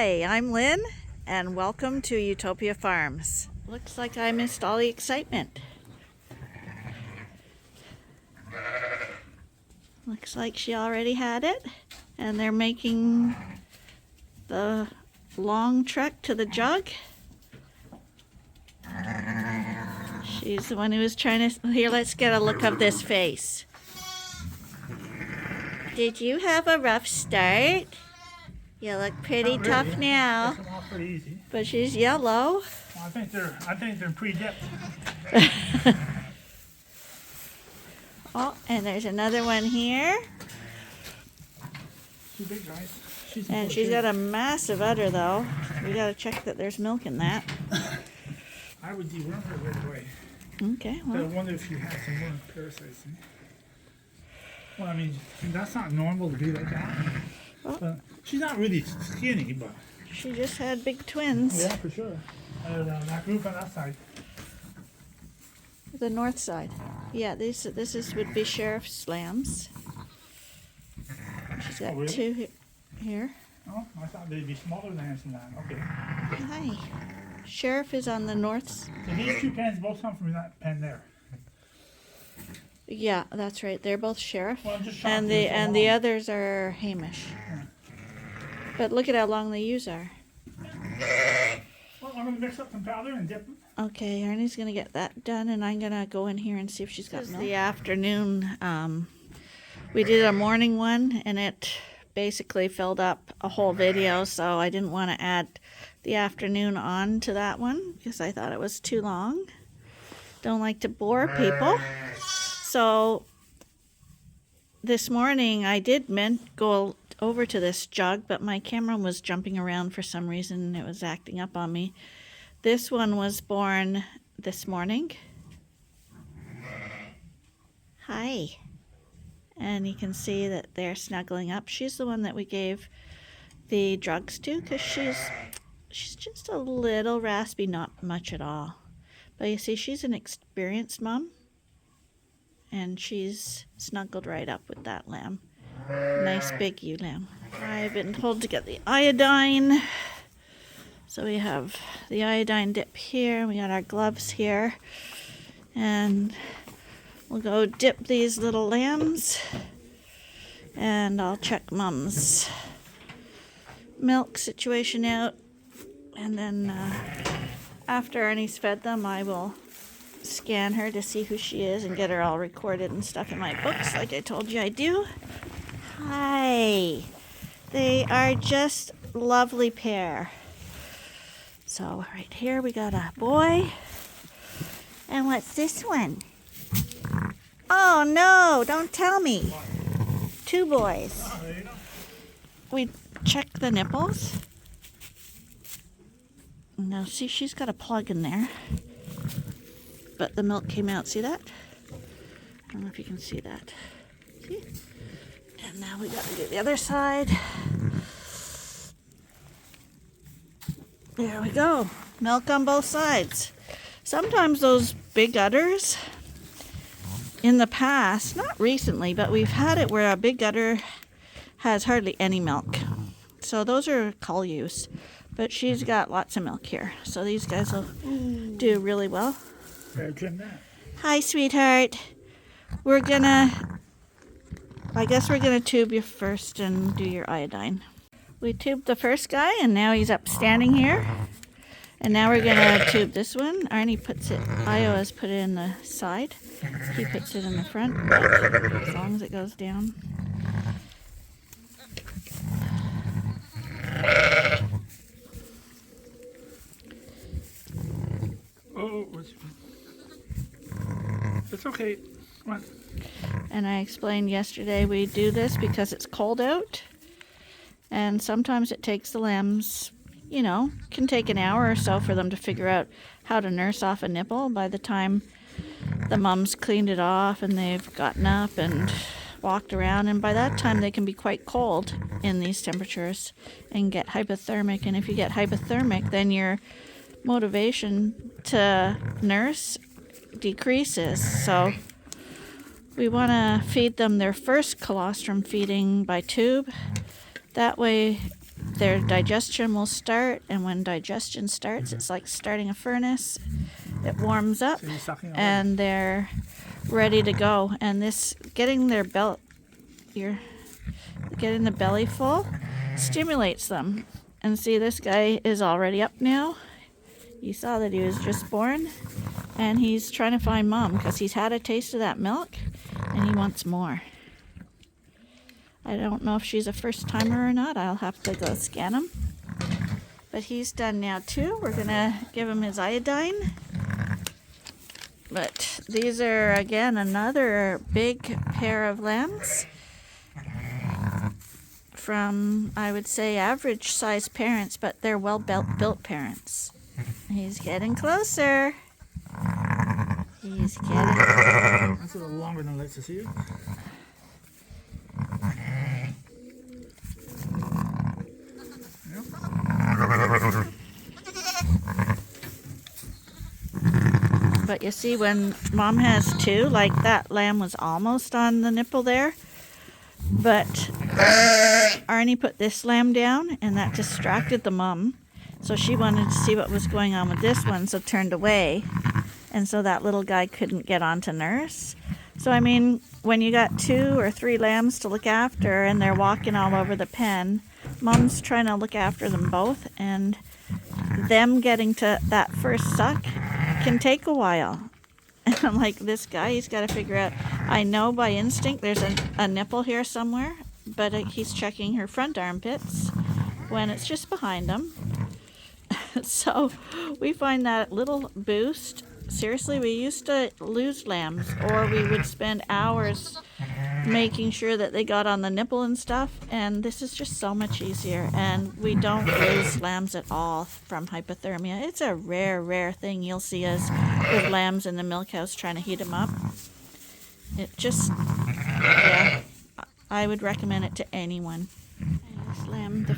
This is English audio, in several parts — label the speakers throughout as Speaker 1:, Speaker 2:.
Speaker 1: Hi, I'm Lynn, and welcome to Ewetopia Farms. Looks like I missed all the excitement. Looks like she already had it, and they're making the long trek to the jug. She's the one who was trying to... Here, let's get a look of this face. Did you have a rough start? You look pretty tough now.
Speaker 2: That's not pretty easy.
Speaker 1: But she's yellow.
Speaker 2: Well, I think they're pre-dipped.
Speaker 1: Oh, and there's another one here.
Speaker 2: Too big, guys.
Speaker 1: She's got a massive udder, though. We gotta check that there's milk in that.
Speaker 2: I would deworm her right away.
Speaker 1: Okay,
Speaker 2: But I
Speaker 1: well,
Speaker 2: wonder if she has some more parasites. Well, I mean, that's not normal to be like that.
Speaker 1: Well,
Speaker 2: she's not really skinny, but...
Speaker 1: she just had big twins.
Speaker 2: Yeah, for sure. That group on that side.
Speaker 1: The north side. Yeah, this would be Sheriff's lambs. She's got
Speaker 2: Oh, really?
Speaker 1: two here.
Speaker 2: Oh, I thought they'd be smaller than that. Okay.
Speaker 1: Hi. Sheriff is on the north.
Speaker 2: So these two pens both come from that pen there.
Speaker 1: Yeah, that's right. They're both Sheriff,
Speaker 2: Well, I'm just shocked
Speaker 1: and
Speaker 2: they're so
Speaker 1: the
Speaker 2: long.
Speaker 1: others are Hamish. But look at how long the ewes are.
Speaker 2: Well, I'm going to mix up some powder and dip them.
Speaker 1: Okay, Arnie's gonna get that done, and I'm gonna go in here and see if she's got milk. The afternoon, we did a morning one, and it basically filled up a whole video, so I didn't want to add the afternoon on to that one because I thought it was too long. Don't like to bore people. So this morning I did go over to this jug, but my camera was jumping around for some reason. It was acting up on me. This one was born this morning. Hi. And you can see that they're snuggling up. She's the one that we gave the drugs to because she's just a little raspy, not much at all. But you see, she's an experienced mom, and she's snuggled right up with that lamb. Nice big ewe lamb. I've been told to get the iodine. So we have the iodine dip here. We got our gloves here. And we'll go dip these little lambs. And I'll check Mom's milk situation out. And then after Arnie's fed them, I will scan her to see who she is and get her all recorded and stuff in my books like I told you I do. Hi. They are just lovely pair. So right here we got a boy. And what's this one? Oh no, don't tell me. Two boys.
Speaker 2: Oh, there you go.
Speaker 1: We checked the nipples. Now see, she's got a plug in there. But the milk came out, see that? I don't know if you can see that. See? And now we gotta do the other side. There we go. Milk on both sides. Sometimes those big udders, in the past, not recently, but we've had it where a big udder has hardly any milk. So those are cull ewes. But she's got lots of milk here. So these guys will do really well.
Speaker 2: Better trim that.
Speaker 1: Hi, sweetheart. I guess we're gonna tube you first and do your iodine. We tubed the first guy, and now he's up standing here. And now we're gonna tube this one. Arnie puts it, Io has put it in the side. He puts it in the front, as long as it goes down.
Speaker 2: Oh, it's okay. Come on.
Speaker 1: And I explained yesterday we do this because it's cold out. And sometimes it takes the lambs, can take an hour or so for them to figure out how to nurse off a nipple. By the time the mom's cleaned it off and they've gotten up and walked around, and by that time they can be quite cold in these temperatures and get hypothermic. And if you get hypothermic, then your motivation to nurse decreases. So we want to feed them their first colostrum feeding by tube. That way their digestion will start, and when digestion starts, it's like starting a furnace. It warms up,
Speaker 2: So he's sucking away.
Speaker 1: and they're ready to go. And this getting their getting the belly full stimulates them. And see, this guy is already up now. You saw that he was just born, and he's trying to find mom because he's had a taste of that milk and he wants more. I don't know if she's a first timer or not. I'll have to go scan him. But he's done now too. We're gonna give him his iodine. But these are, again, another big pair of lambs from, I would say, average sized parents, but they're well built parents. He's getting closer. He's getting
Speaker 2: That's a little longer than I'd like to see it.
Speaker 1: But you see, when mom has two, like that lamb was almost on the nipple there, but Arnie put this lamb down and that distracted the mom. So she wanted to see what was going on with this one, so turned away. And so that little guy couldn't get on to nurse. So, I mean, when you got 2 or 3 lambs to look after and they're walking all over the pen, mom's trying to look after them both, and them getting to that first suck can take a while. And I'm like, this guy, he's got to figure out, I know by instinct there's a nipple here somewhere, but he's checking her front armpits when it's just behind him. So we find that little boost. Seriously, we used to lose lambs, or we would spend hours making sure that they got on the nipple and stuff, and this is just so much easier, and we don't lose lambs at all from hypothermia. It's a rare thing you'll see us with lambs in the milk house trying to heat them up. It just, yeah, I would recommend it to anyone. This lamb, the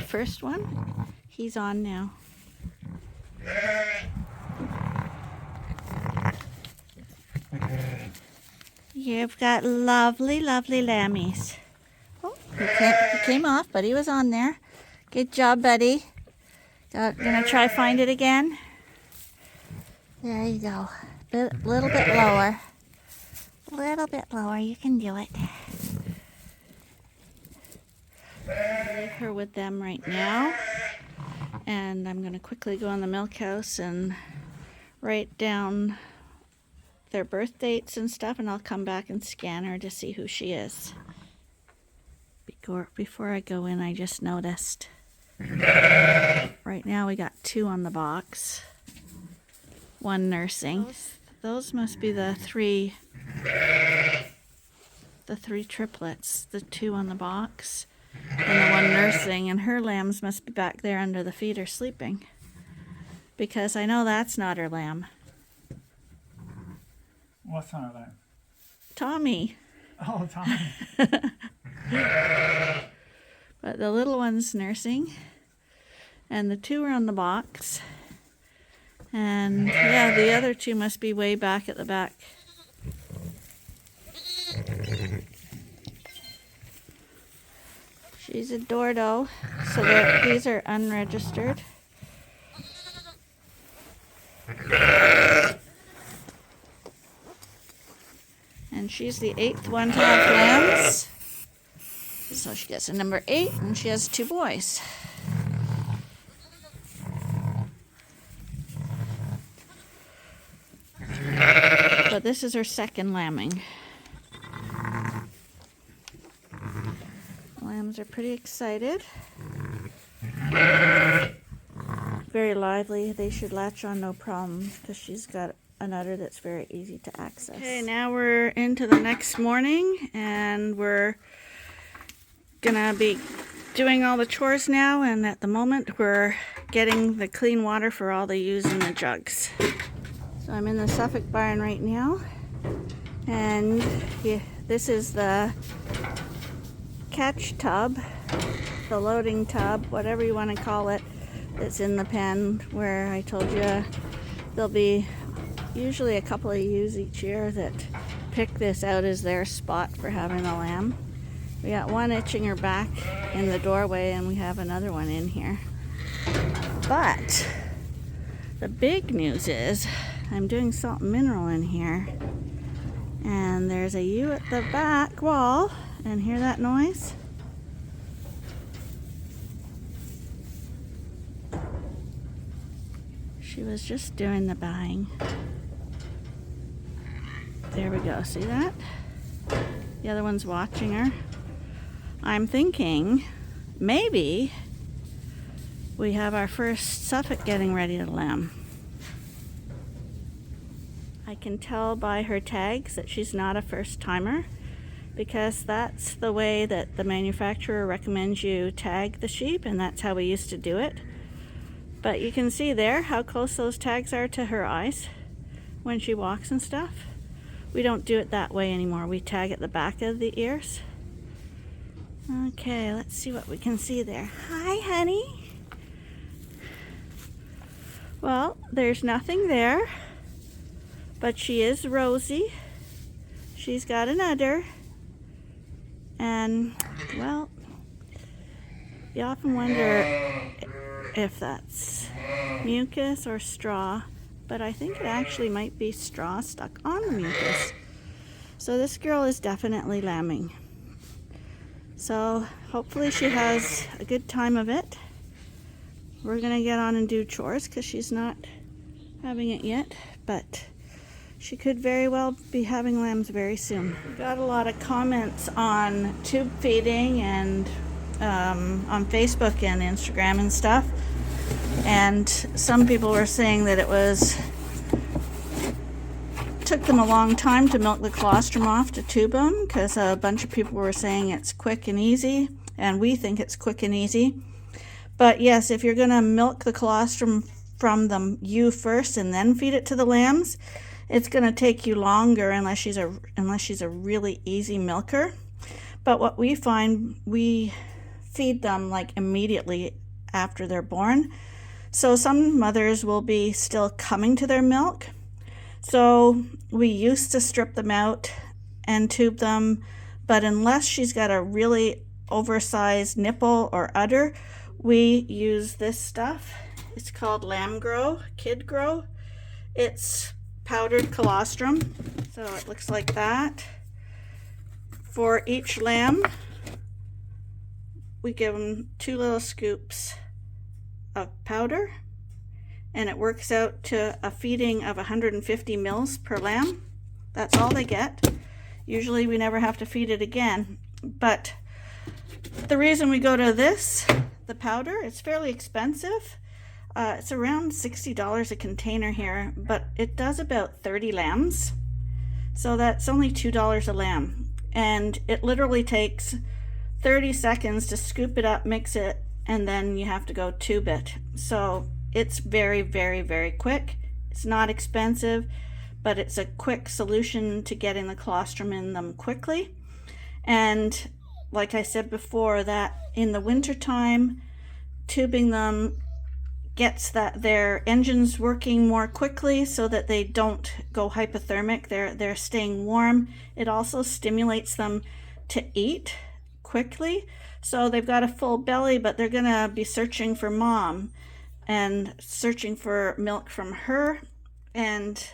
Speaker 1: first one, he's on now. You've got lovely lammies. Oh, he came off, but he was on there. Good job, buddy. Gonna try find it again. There you go. Little bit lower. Little bit lower. You can do it. I'll leave her with them right now. And I'm gonna quickly go in the milk house and write down their birth dates and stuff, and I'll come back and scan her to see who she is. Before I go in, I just noticed. Right now we got 2 on the box. 1 nursing. Those must be the 3 triplets. The 2 on the box and the 1 nursing, and her lambs must be back there under the feeder sleeping, because I know that's not her lamb.
Speaker 2: What's on that?
Speaker 1: Tommy.
Speaker 2: Oh, Tommy.
Speaker 1: But the little one's nursing, and the 2 are on the box, and yeah, the other 2 must be way back at the back. She's a Dordo, so these are unregistered. And she's the 8th one to have lambs. So she gets a number 8, and she has 2 boys. But this is her 2nd lambing. Lambs are pretty excited. Very lively. They should latch on no problem, because she's got an udder that's very easy to access. Okay, now we're into the next morning, and we're gonna be doing all the chores now, and at the moment we're getting the clean water for all the ewes in the jugs. So I'm in the Suffolk barn right now, and this is the catch tub, the loading tub, whatever you want to call it, that's in the pen, where I told you there'll be usually a couple of ewes each year that pick this out as their spot for having a lamb. We got one itching her back in the doorway, and we have another one in here. But the big news is I'm doing salt and mineral in here, and there's a ewe at the back wall. And hear that noise? She was just doing the buying. There we go. See that? The other one's watching her. I'm thinking maybe we have our first Suffolk getting ready to lamb. I can tell by her tags that she's not a first timer, because that's the way that the manufacturer recommends you tag the sheep, and that's how we used to do it. But you can see there how close those tags are to her eyes when she walks and stuff. We don't do it that way anymore. We tag at the back of the ears. Okay, let's see what we can see there. Hi, honey. Well, there's nothing there, but she is rosy. She's got an udder. And, well, you often wonder if that's mucus or straw, but I think it actually might be straw stuck on the mucus. So this girl is definitely lambing. So hopefully she has a good time of it. We're gonna get on and do chores because she's not having it yet, but she could very well be having lambs very soon. We got a lot of comments on tube feeding and on Facebook and Instagram and stuff. And some people were saying that took them a long time to milk the colostrum off to tube them, because a bunch of people were saying it's quick and easy, and we think it's quick and easy. But yes, if you're going to milk the colostrum from the ewe first and then feed it to the lambs, it's going to take you longer unless she's a really easy milker. But what we find, we feed them like immediately after they're born. So some mothers will be still coming to their milk. So we used to strip them out and tube them, but unless she's got a really oversized nipple or udder, we use this stuff. It's called Lamb Grow, Kid Grow. It's powdered colostrum, so it looks like that. For each lamb, we give them 2 little scoops of powder, and it works out to a feeding of 150 mils per lamb. That's all they get. Usually we never have to feed it again, but the reason we go to this, the powder, it's fairly expensive. It's around $60 a container here, but it does about 30 lambs. So that's only $2 a lamb. And it literally takes 30 seconds to scoop it up, mix it, and then you have to go tube it. So it's very, very, very quick. It's not expensive, but it's a quick solution to getting the colostrum in them quickly. And like I said before, that in the wintertime, tubing them gets their engines working more quickly so that they don't go hypothermic. They're staying warm. It also stimulates them to eat quickly. So they've got a full belly, but they're gonna be searching for mom and searching for milk from her. And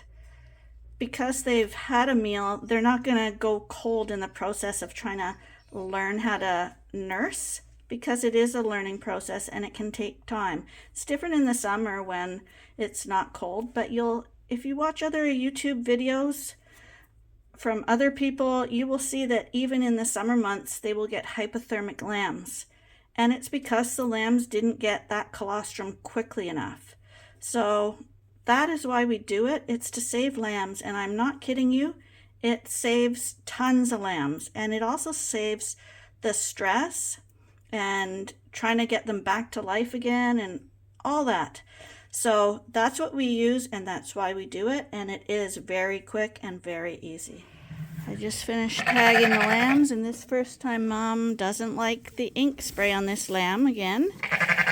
Speaker 1: because they've had a meal, they're not gonna go cold in the process of trying to learn how to nurse, because it is a learning process and it can take time. It's different in the summer when it's not cold, but if you watch other YouTube videos from other people, you will see that even in the summer months, they will get hypothermic lambs. And it's because the lambs didn't get that colostrum quickly enough. So that is why we do it. It's to save lambs, and I'm not kidding you. It saves tons of lambs, and it also saves the stress and trying to get them back to life again and all that. So that's what we use, and that's why we do it, and it is very quick and very easy. I just finished tagging the lambs, and this first time Mom doesn't like the ink spray on this lamb again.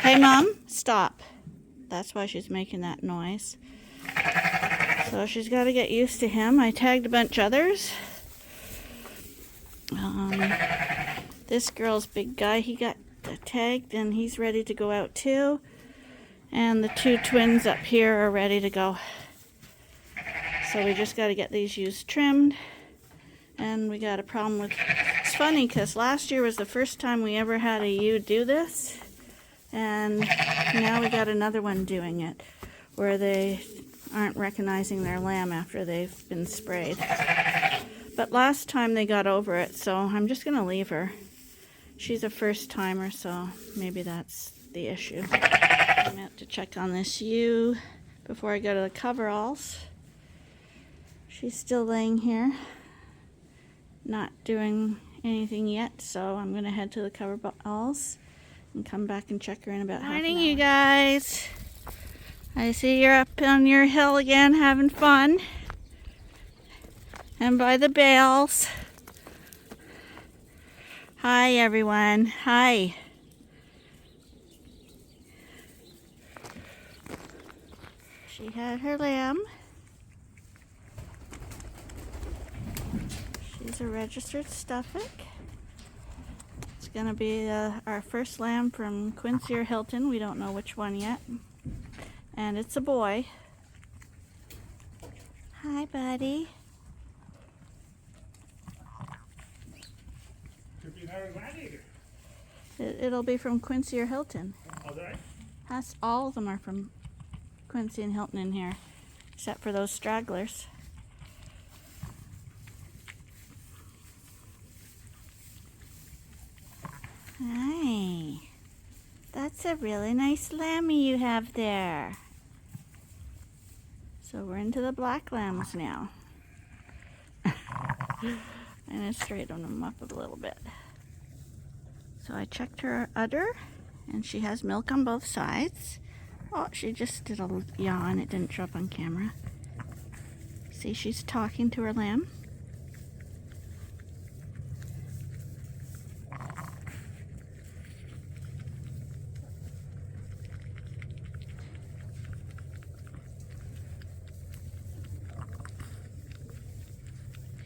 Speaker 1: Hey Mom, stop. That's why she's making that noise. So she's got to get used to him. I tagged a bunch others. This girl's big guy, he got tagged and he's ready to go out too. And the two twins up here are ready to go. So we just got to get these ewes trimmed. And we got a problem with, it's funny because last year was the first time we ever had a ewe do this. And now we got another one doing it, where they aren't recognizing their lamb after they've been sprayed. But last time they got over it, so I'm just going to leave her. She's a first timer, so maybe that's the issue. I'm out to check on this ewe before I go to the coveralls. She's still laying here, not doing anything yet, so I'm going to head to the coveralls and come back and check her in about half an hour. Morning, you guys. I see you're up on your hill again having fun. And by the bales. Hi, everyone. Hi. She had her lamb. She's a registered Suffolk. It's going to be our first lamb from Quincy or Hilton. We don't know which one yet. And it's a boy. Hi, buddy.
Speaker 2: Could be another gladiator.
Speaker 1: It'll be from Quincy or Hilton.
Speaker 2: Oh, that?
Speaker 1: That's, all of them are from Quincy and Hilton in here, except for those stragglers. Hi. That's a really nice lammy you have there. So we're into the black lambs now. And I straightened them up a little bit. So I checked her udder, and she has milk on both sides. Oh, she just did a yawn. It didn't show up on camera. See, she's talking to her lamb.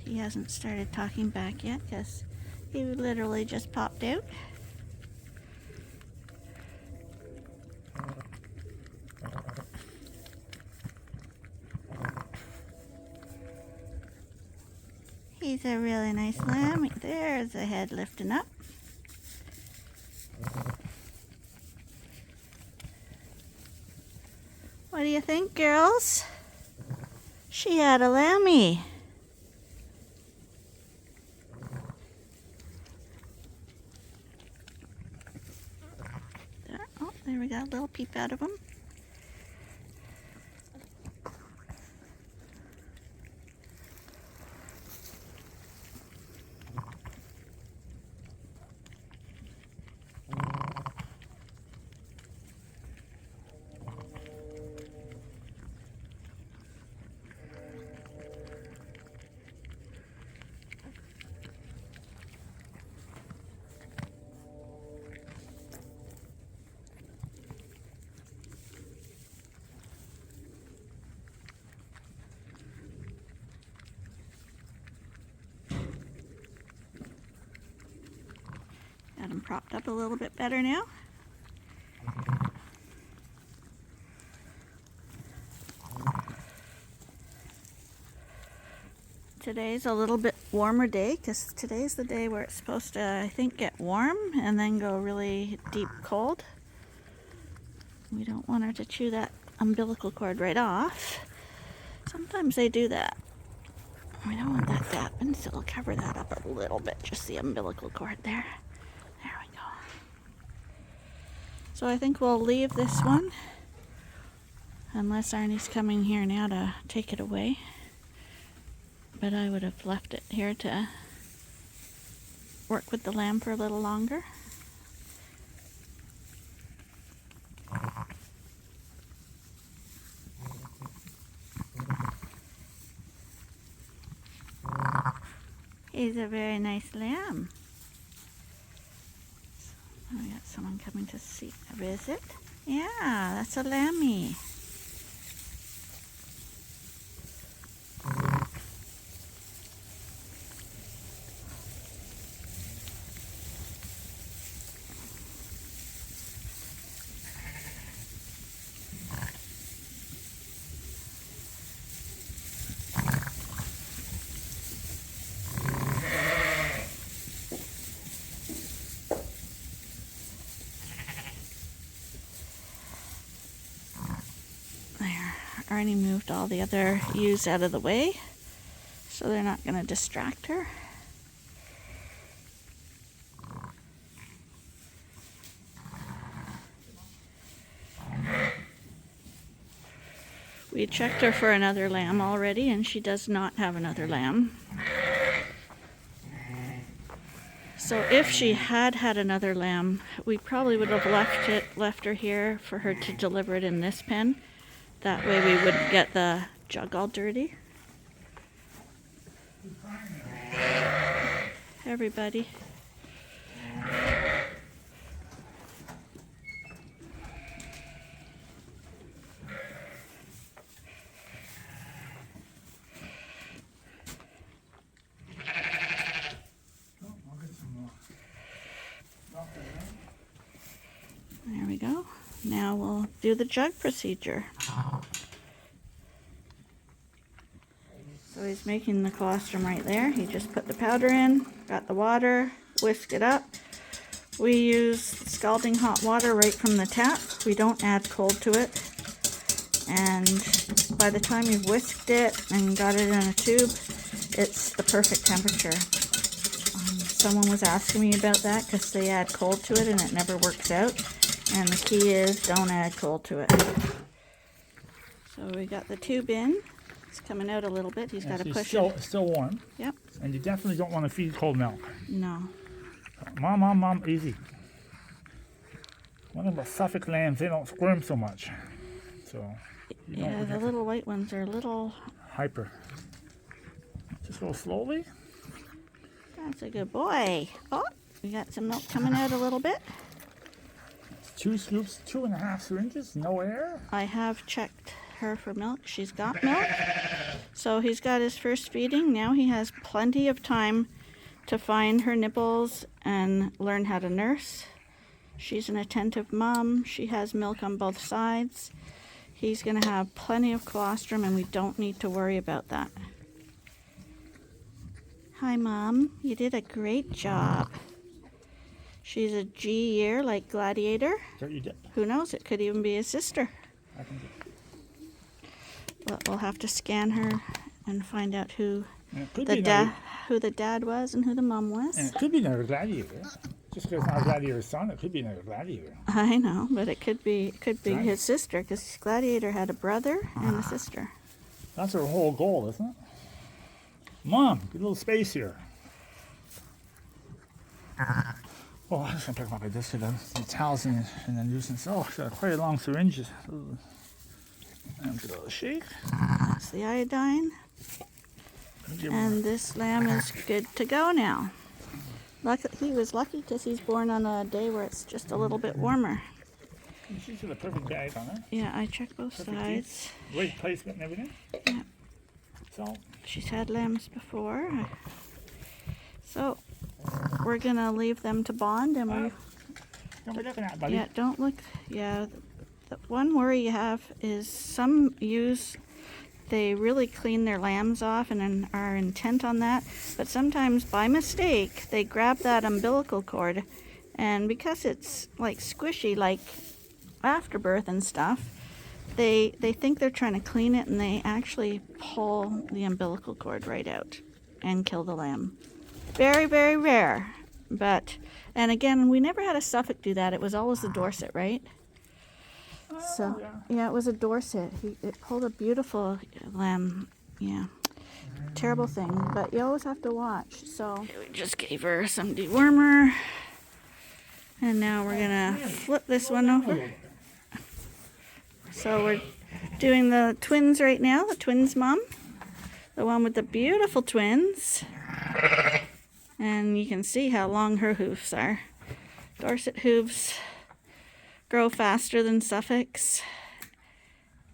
Speaker 1: He hasn't started talking back yet because he literally just popped out. He's a really nice lamb. There's the head lifting up. What do you think, girls? She had a lammy. There we got a little peep out of him. Got him propped up a little bit better now. Today's a little bit warmer day because today's the day where it's supposed to, I think, get warm and then go really deep cold. We don't want her to chew that umbilical cord right off. Sometimes they do that. We don't want that to happen, so we'll cover that up a little bit, just the umbilical cord there. There we go. So I think we'll leave this one, unless Arnie's coming here now to take it away. But I would have left it here to work with the lamb for a little longer. He's a very nice lamb. So we got someone coming to see a visit. Yeah, that's a lammy. Arnie moved all the other ewes out of the way, so they're not going to distract her. We checked her for another lamb already, and she does not have another lamb. So if she had had another lamb, we probably would have left her here for her to deliver it in this pen. That way we wouldn't get the jug all dirty. Everybody. There we go. Now we'll do the jug procedure. So he's making the colostrum right there. He just put the powder in, got the water, whisk it up. We use scalding hot water right from the tap. We don't add cold to it. And by the time you've whisked it and got it in a tube, it's the perfect temperature. Someone was asking me about that because they add cold to it and it never works out. And the key is don't add cold to it. So we got the tube in. It's coming out a little bit. He's got to push it.
Speaker 2: It's still warm.
Speaker 1: Yep.
Speaker 2: And you definitely don't want to feed cold milk.
Speaker 1: No.
Speaker 2: Mom, easy. One of the Suffolk lambs, they don't squirm so much. So.
Speaker 1: Yeah, the little white ones are a little
Speaker 2: hyper. Just go slowly.
Speaker 1: That's a good boy. Oh, we got some milk coming out a little bit.
Speaker 2: It's 2 scoops, 2.5 syringes, no air.
Speaker 1: I have checked her for milk. She's got milk. So he's got his first feeding. Now he has plenty of time to find her nipples and learn how to nurse. She's an attentive mom. She has milk on both sides. He's going to have plenty of colostrum and we don't need to worry about that. Hi, Mom. You did a great job. She's a G year like Gladiator.
Speaker 2: So you did.
Speaker 1: Who knows? It could even be his sister.
Speaker 2: I can do.
Speaker 1: But we'll have to scan her and find out who
Speaker 2: the
Speaker 1: dad was and who the mom was.
Speaker 2: And it could be another Gladiator. Just because it's not a Gladiator's son, it could be another Gladiator.
Speaker 1: I know, but it could be his sister because Gladiator had a brother and a sister.
Speaker 2: That's her whole goal, isn't it? Mom, get a little space here. Oh, I'm just going to pick up my disc the towels and the nuisance. Oh, she's got quite a long syringe. And give it a little shake.
Speaker 1: That's the iodine. And this lamb is good to go now. He was lucky because he's born on a day where it's just a little bit warmer.
Speaker 2: She's got a perfect bag on her.
Speaker 1: Yeah, I checked both sides.
Speaker 2: Weight placement and everything.
Speaker 1: Yeah.
Speaker 2: So
Speaker 1: she's had lambs before. So we're gonna leave them to bond, and we.
Speaker 2: Don't be looking at, buddy.
Speaker 1: Yeah, don't look. Yeah, the one worry you have is some ewes. They really clean their lambs off and are intent on that, but sometimes by mistake they grab that umbilical cord, and because it's like squishy, like afterbirth and stuff, they think they're trying to clean it and they actually pull the umbilical cord right out and kill the lamb. Very, very rare, but, and again, we never had a Suffolk do that. It was always the Dorset, right? So, yeah, it was a Dorset. It pulled a beautiful lamb. Yeah, terrible thing, but you always have to watch. So we just gave her some dewormer, and now we're gonna flip this one over. So we're doing the twins right now. The twins mom, the one with the beautiful twins, and you can see how long her hoofs are. Dorset hooves grow faster than Suffolks.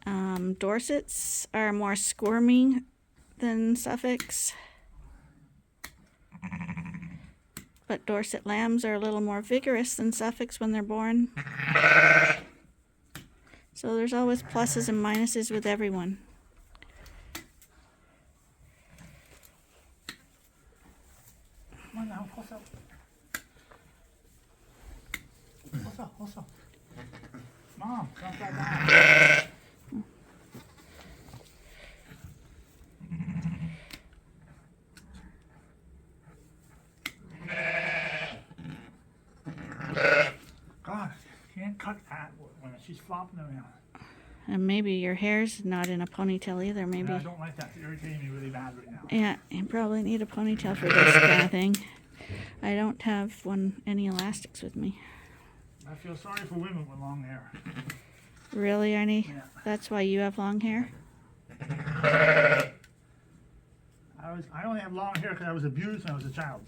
Speaker 1: Dorsets are more squirmy than Suffolks. But Dorset lambs are a little more vigorous than Suffolks when they're born. So there's always pluses and minuses with everyone.
Speaker 2: Come on now, what's up? What's up? Mom, don't go down. cut at when she's flopping around.
Speaker 1: And maybe your hair's not in a ponytail either, maybe.
Speaker 2: Yeah, I don't like that. It's irritating me really bad right now.
Speaker 1: Yeah, you probably need a ponytail for this kind of thing. I don't have any elastics with me.
Speaker 2: I feel sorry for women with long hair.
Speaker 1: Really, Arnie?
Speaker 2: Yeah.
Speaker 1: That's why you have long hair?
Speaker 2: I only have long hair because I was abused when I was a child.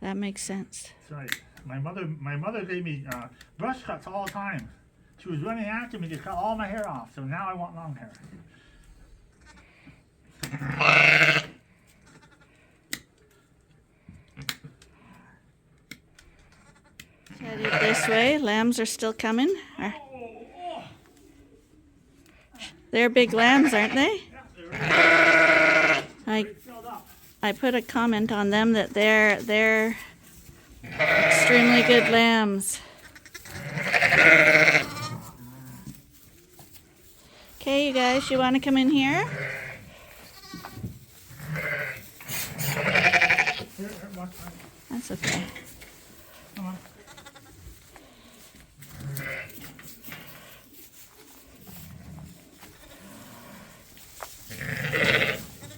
Speaker 1: That makes sense.
Speaker 2: That's right. My mother gave me brush cuts all the time. She was running after me to cut all my hair off, so now I want long hair.
Speaker 1: Head it this way. Lambs are still coming. They're big lambs, aren't they? I put a comment on them that they're extremely good lambs. Okay, you guys, you want to come in here? That's okay.
Speaker 2: Come on.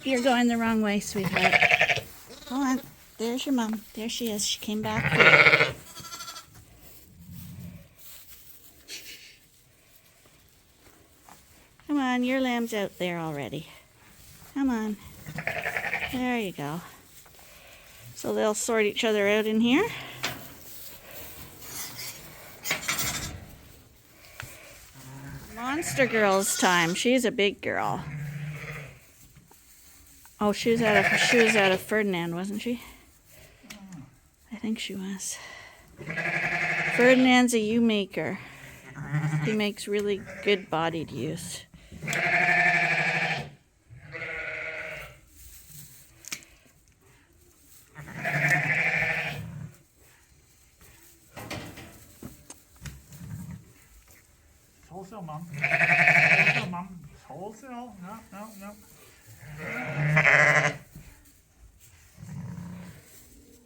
Speaker 1: You're going the wrong way, sweetheart. Go on. There's your mom. There she is. She came back for you. Come on, your lamb's out there already. Come on. There you go. So they'll sort each other out in here. Monster Girl's time. She's a big girl. Oh, she was out of Ferdinand, wasn't she? I think she was. Ferdinand's a ewe maker. He makes really good bodied ewes.
Speaker 2: Wholesale, Mom. Wholesale, Mom. Wholesale. No.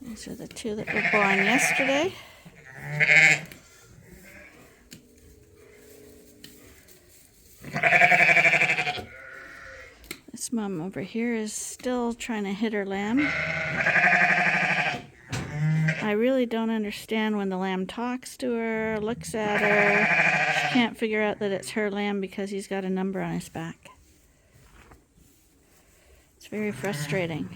Speaker 1: These are the two that were born yesterday. This mom over here is still trying to hit her lamb. I really don't understand when the lamb talks to her, looks at her. She can't figure out that it's her lamb because he's got a number on his back. It's very frustrating.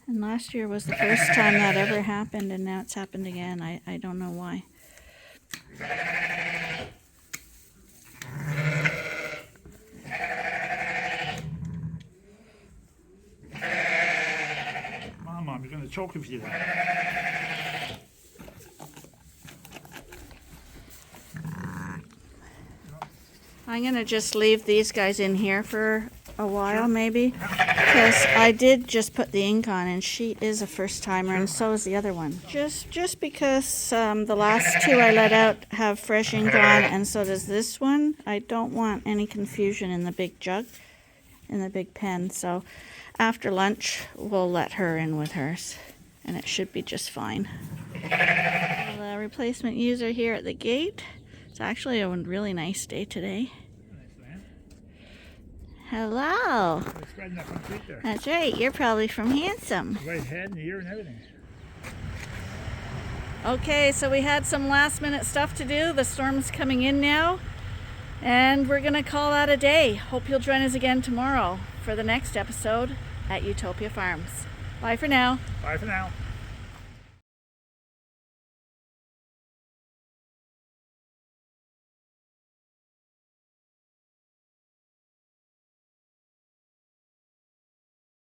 Speaker 1: And last year was the first time that ever happened, and now it's happened again. I don't know why.
Speaker 2: Mom, you're going to choke if you do that.
Speaker 1: I'm going to just leave these guys in here for a while, maybe. Because I did just put the ink on, and she is a first timer, and so is the other one. Just because the last two I let out have fresh ink on, and so does this one. I don't want any confusion in the big jug, in the big pen. So after lunch, we'll let her in with hers, and it should be just fine. Well, the replacement ewes are here at the gate. It's actually a really nice day today. Hello.
Speaker 2: Spreading that front feet there.
Speaker 1: That's right. You're probably from Handsome.
Speaker 2: Right head and ear and everything.
Speaker 1: Okay, so we had some last minute stuff to do. The storm's coming in now, and we're going to call that a day. Hope you'll join us again tomorrow for the next episode at Ewetopia Farms. Bye for now.
Speaker 2: Bye for now.